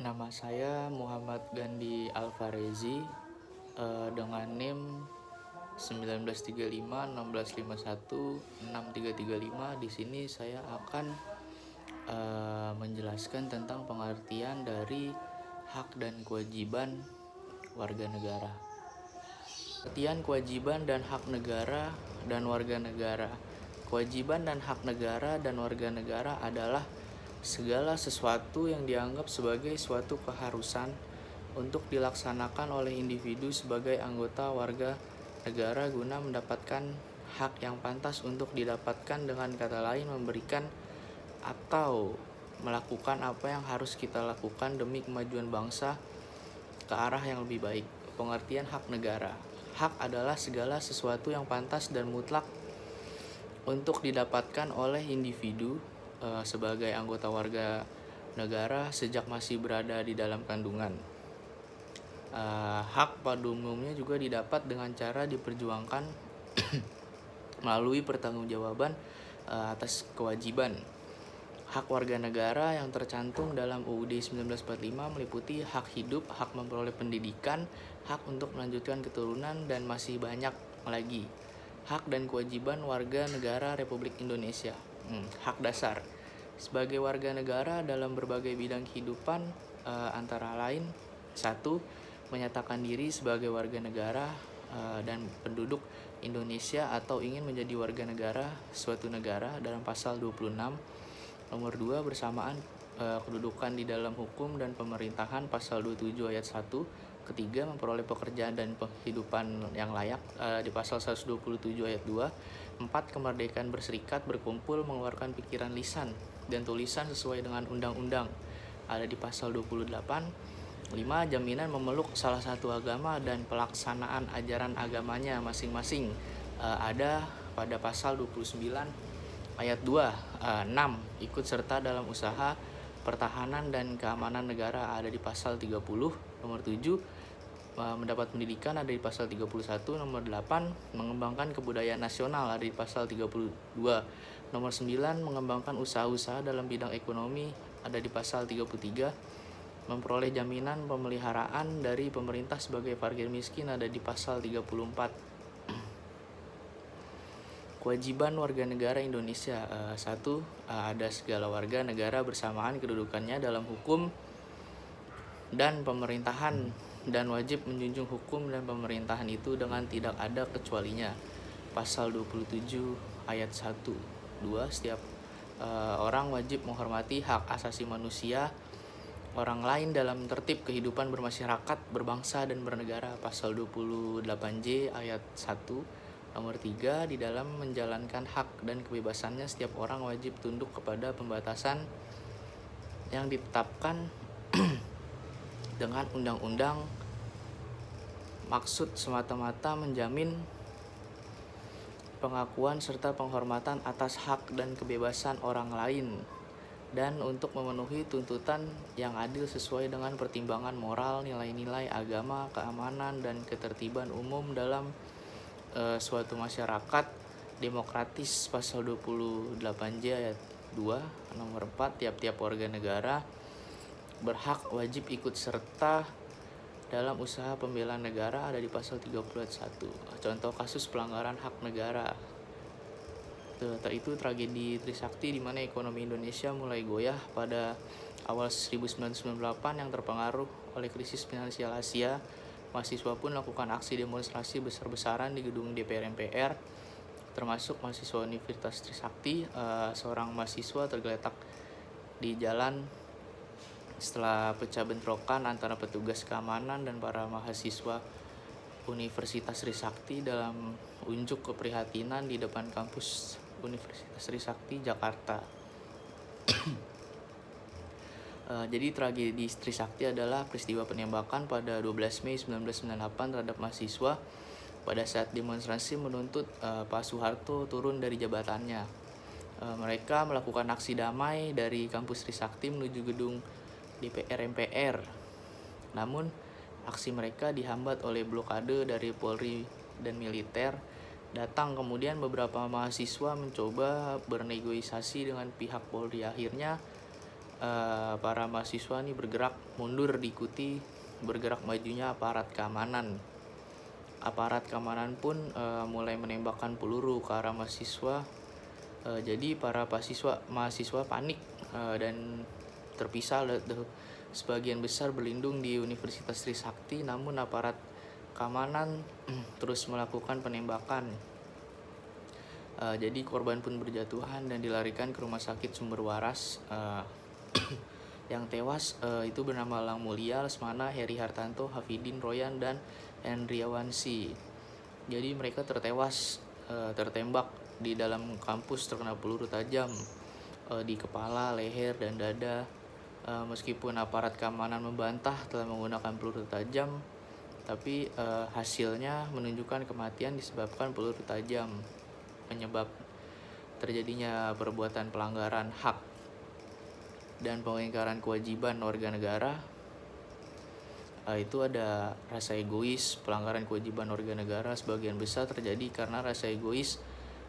Nama saya Muhammad Gandhi Alfarezi, dengan NIM 1935 1651 6335. Di sini saya akan menjelaskan tentang pengertian dari hak dan kewajiban warga negara. Pengertian kewajiban dan hak negara dan warga negara. Kewajiban dan hak negara dan warga negara adalah segala sesuatu yang dianggap sebagai suatu keharusan untuk dilaksanakan oleh individu sebagai anggota warga negara guna mendapatkan hak yang pantas untuk didapatkan, dengan kata lain memberikan atau melakukan apa yang harus kita lakukan demi kemajuan bangsa ke arah yang lebih baik. Pengertian hak negara. Hak adalah segala sesuatu yang pantas dan mutlak untuk didapatkan oleh individu sebagai anggota warga negara sejak masih berada di dalam kandungan. Hak pada umumnya juga didapat dengan cara diperjuangkan melalui pertanggungjawaban atas kewajiban. Hak warga negara yang tercantum dalam UUD 1945 meliputi hak hidup, hak memperoleh pendidikan, hak untuk melanjutkan keturunan, dan masih banyak lagi. Hak dan kewajiban warga negara Republik Indonesia. Hak dasar. Sebagai warga negara dalam berbagai bidang kehidupan, antara lain 1. Menyatakan diri sebagai warga negara dan penduduk Indonesia atau ingin menjadi warga negara suatu negara dalam pasal 26. Nomor 2, bersamaan kedudukan di dalam hukum dan pemerintahan pasal 27 ayat 1. Ketiga, memperoleh pekerjaan dan penghidupan yang layak di pasal 127 ayat 2. 4, kemerdekaan berserikat, berkumpul, mengeluarkan pikiran, lisan, dan tulisan sesuai dengan undang-undang ada di pasal 28. 5, jaminan memeluk salah satu agama dan pelaksanaan ajaran agamanya masing-masing ada pada pasal 29 ayat 2. 6, ikut serta dalam usaha pertahanan dan keamanan negara ada di pasal 30. Nomor 7, mendapat pendidikan ada di pasal 31. Nomor 8, mengembangkan kebudayaan nasional ada di pasal 32. Nomor 9, mengembangkan usaha-usaha dalam bidang ekonomi ada di pasal 33. Memperoleh jaminan pemeliharaan dari pemerintah sebagai fakir miskin ada di pasal 34. Kewajiban warga negara Indonesia. 1. Ada segala warga negara bersamaan kedudukannya dalam hukum dan pemerintahan dan wajib menjunjung hukum dan pemerintahan itu dengan tidak ada kecualinya. Pasal 27 ayat 1. 2. Setiap orang wajib menghormati hak asasi manusia orang lain dalam tertib kehidupan bermasyarakat, berbangsa, dan bernegara. Pasal 28J ayat 1. Nomor 3, di dalam menjalankan hak dan kebebasannya setiap orang wajib tunduk kepada pembatasan yang ditetapkan dengan undang-undang. Maksud semata-mata menjamin pengakuan serta penghormatan atas hak dan kebebasan orang lain, dan untuk memenuhi tuntutan yang adil sesuai dengan pertimbangan moral, nilai-nilai agama, keamanan, dan ketertiban umum dalam suatu masyarakat demokratis. Pasal 28J ayat 2. Nomor 4, tiap-tiap warga negara berhak wajib ikut serta dalam usaha pembelaan negara ada di pasal 30 ayat 1. Contoh kasus pelanggaran hak negara itu tragedi Trisakti, di mana ekonomi Indonesia mulai goyah pada awal 1998 yang terpengaruh oleh krisis finansial Asia. Mahasiswa pun melakukan aksi demonstrasi besar-besaran di gedung DPR MPR, termasuk mahasiswa Universitas Trisakti. Seorang mahasiswa tergeletak di jalan setelah pecah bentrokan antara petugas keamanan dan para mahasiswa Universitas Trisakti dalam unjuk keprihatinan di depan kampus Universitas Trisakti, Jakarta. Jadi tragedi Trisakti adalah peristiwa penembakan pada 12 Mei 1998 terhadap mahasiswa pada saat demonstrasi menuntut Pak Soeharto turun dari jabatannya. Mereka melakukan aksi damai dari kampus Trisakti menuju gedung DPR MPR. Namun aksi mereka dihambat oleh blokade dari Polri dan militer. Datang kemudian beberapa mahasiswa mencoba bernegosiasi dengan pihak Polri. Akhirnya para mahasiswa nih bergerak mundur diikuti bergerak majunya aparat keamanan. Aparat keamanan pun mulai menembakkan peluru ke arah mahasiswa. Jadi para mahasiswa panik dan terpisah. Sebagian besar berlindung di Universitas Trisakti, namun aparat keamanan terus melakukan penembakan. Jadi korban pun berjatuhan dan dilarikan ke rumah sakit Sumber Waras. Yang tewas itu bernama Lang Mulia, Lesmana, Heri Hartanto, Hafidin, Royan, dan Hendriawansi. Jadi mereka tertembak di dalam kampus, terkena peluru tajam di kepala, leher, dan dada. Meskipun aparat keamanan membantah telah menggunakan peluru tajam, tapi hasilnya menunjukkan kematian disebabkan peluru tajam, penyebab terjadinya perbuatan pelanggaran hak dan pengingkaran kewajiban warga negara. Itu ada rasa egois. Pelanggaran kewajiban warga negara sebagian besar terjadi karena rasa egois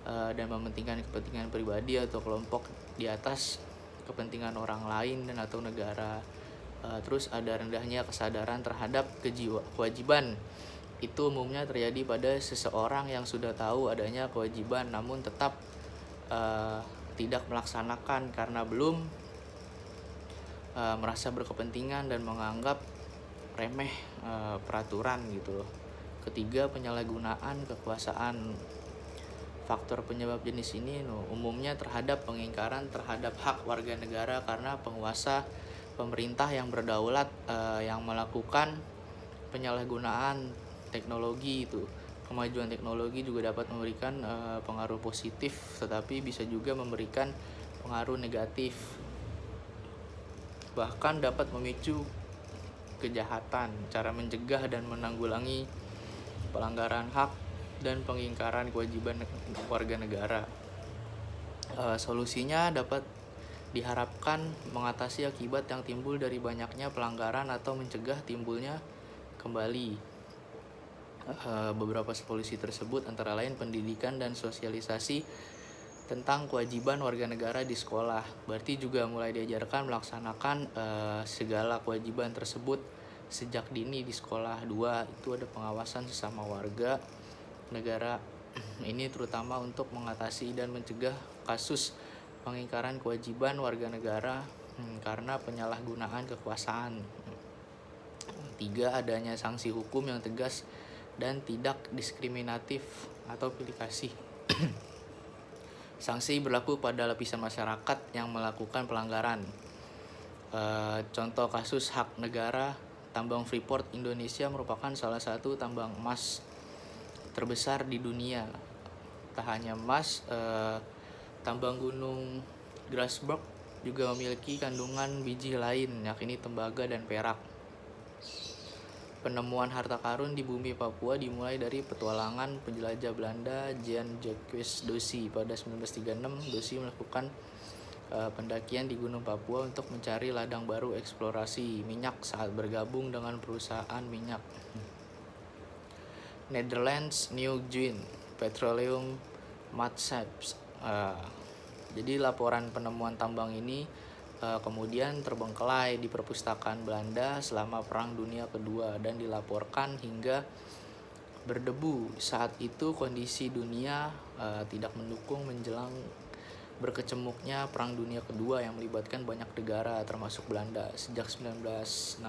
dan mementingkan kepentingan pribadi atau kelompok di atas kepentingan orang lain dan atau negara. Terus ada rendahnya kesadaran terhadap kewajiban. Itu umumnya terjadi pada seseorang yang sudah tahu adanya kewajiban namun tetap tidak melaksanakan karena belum merasa berkepentingan dan menganggap remeh peraturan gitu. Ketiga, penyalahgunaan kekuasaan. Faktor penyebab jenis ini umumnya terhadap pengingkaran terhadap hak warga negara karena penguasa pemerintah yang berdaulat yang melakukan penyalahgunaan teknologi itu. Kemajuan teknologi juga dapat memberikan pengaruh positif tetapi bisa juga memberikan pengaruh negatif. Bahkan dapat memicu kejahatan. Cara mencegah dan menanggulangi pelanggaran hak dan pengingkaran kewajiban warga negara. Solusinya dapat diharapkan mengatasi akibat yang timbul dari banyaknya pelanggaran atau mencegah timbulnya kembali. Beberapa solusi tersebut antara lain pendidikan dan sosialisasi tentang kewajiban warga negara di sekolah. Berarti juga mulai diajarkan melaksanakan segala kewajiban tersebut sejak dini di sekolah. 2, itu ada pengawasan sesama warga negara. Ini terutama untuk mengatasi dan mencegah kasus pengingkaran kewajiban warga negara karena penyalahgunaan kekuasaan. 3, adanya sanksi hukum yang tegas dan tidak diskriminatif atau pilih kasih. Sanksi berlaku pada lapisan masyarakat yang melakukan pelanggaran. Contoh kasus hak negara, tambang Freeport Indonesia merupakan salah satu tambang emas terbesar di dunia. Tak hanya emas, tambang gunung Grasberg juga memiliki kandungan biji lain, yakni tembaga dan perak. Penemuan harta karun di bumi Papua dimulai dari petualangan penjelajah Belanda Jean-Jacques Dossy. Pada 1936, Dossy melakukan pendakian di Gunung Papua untuk mencari ladang baru eksplorasi minyak saat bergabung dengan perusahaan minyak. Netherlands New Guinea Petroleum Maatschappij. Jadi laporan penemuan tambang ini kemudian terbengkelai di perpustakaan Belanda selama Perang Dunia Kedua dan dilaporkan hingga berdebu. Saat itu kondisi dunia tidak mendukung menjelang berkecamuknya Perang Dunia Kedua yang melibatkan banyak negara termasuk Belanda. Sejak 1967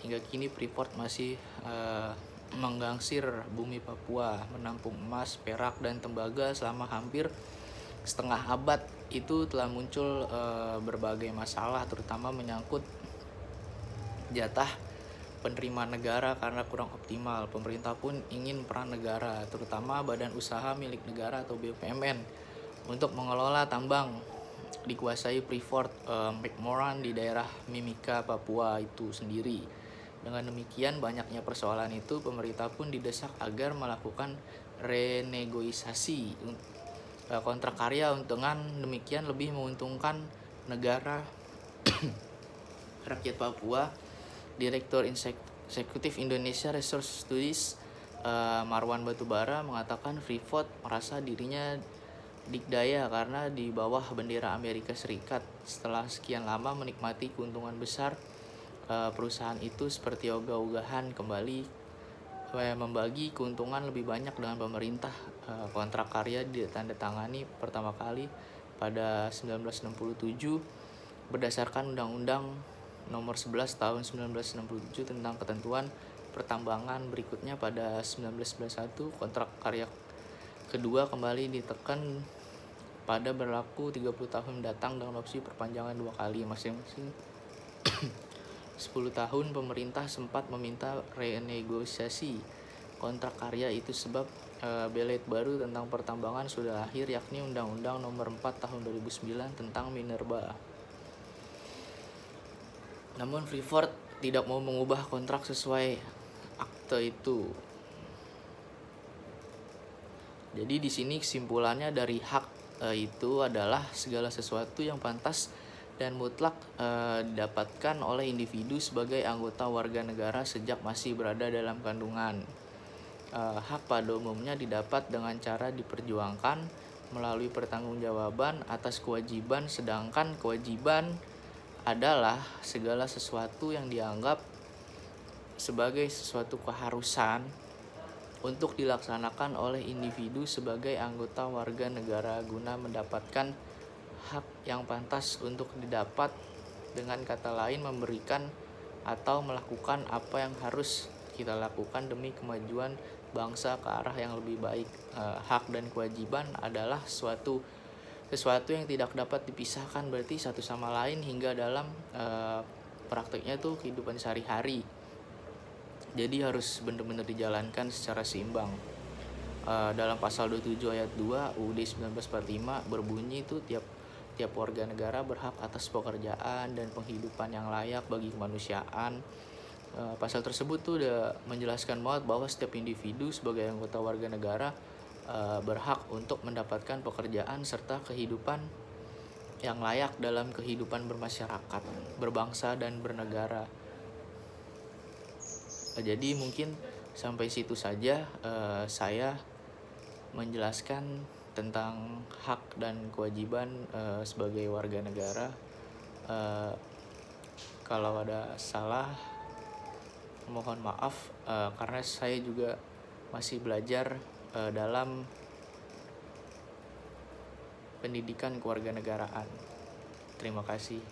hingga kini Freeport masih menggangsir bumi Papua, menampung emas, perak, dan tembaga selama hampir setengah abad. Itu telah muncul berbagai masalah terutama menyangkut jatah penerimaan negara karena kurang optimal. Pemerintah pun ingin peran negara, terutama badan usaha milik negara atau BUMN, untuk mengelola tambang dikuasai Freeport McMoran di daerah Mimika, Papua itu sendiri. Dengan demikian banyaknya persoalan itu, pemerintah pun didesak agar melakukan renegosiasi kontrak karya dengan demikian lebih menguntungkan negara. Rakyat Papua. Direktur Eksekutif Indonesia Resource Studies Marwan Batubara mengatakan Freeport merasa dirinya dikdaya karena di bawah bendera Amerika Serikat. Setelah sekian lama menikmati keuntungan besar, perusahaan itu seperti ogah-ogahan kembali membagi keuntungan lebih banyak dengan pemerintah. Kontrak karya ditandatangani pertama kali pada 1967 berdasarkan Undang-Undang Nomor 11 Tahun 1967 tentang ketentuan pertambangan. Berikutnya pada 1991 kontrak karya kedua kembali ditekan pada berlaku 30 tahun mendatang dengan opsi perpanjangan 2 kali masing-masing 10 tahun. Pemerintah sempat meminta renegosiasi kontrak karya itu sebab belet baru tentang pertambangan sudah lahir, yakni Undang-Undang Nomor 4 Tahun 2009 tentang minerba. Namun Freeport tidak mau mengubah kontrak sesuai akte itu. Jadi di sini kesimpulannya dari hak itu adalah segala sesuatu yang pantas dan mutlak didapatkan oleh individu sebagai anggota warga negara sejak masih berada dalam kandungan. Hak pada umumnya didapat dengan cara diperjuangkan melalui pertanggungjawaban atas kewajiban, sedangkan kewajiban adalah segala sesuatu yang dianggap sebagai sesuatu keharusan untuk dilaksanakan oleh individu sebagai anggota warga negara guna mendapatkan hak yang pantas untuk didapat. Dengan kata lain, memberikan atau melakukan apa yang harus kita lakukan demi kemajuan bangsa ke arah yang lebih baik. Hak dan kewajiban adalah sesuatu yang tidak dapat dipisahkan, berarti satu sama lain hingga dalam prakteknya tuh kehidupan sehari-hari. Jadi harus benar-benar dijalankan secara seimbang. Dalam pasal 27 ayat 2 UUD 1945 berbunyi itu tiap warga negara berhak atas pekerjaan dan penghidupan yang layak bagi kemanusiaan. Pasal tersebut tuh udah menjelaskan banget bahwa setiap individu sebagai anggota warga negara berhak untuk mendapatkan pekerjaan serta kehidupan yang layak dalam kehidupan bermasyarakat, berbangsa dan bernegara. Jadi mungkin sampai situ saja saya menjelaskan tentang hak dan kewajiban sebagai warga negara. Kalau ada salah mohon maaf, karena saya juga masih belajar dalam pendidikan kewarganegaraan. Terima kasih.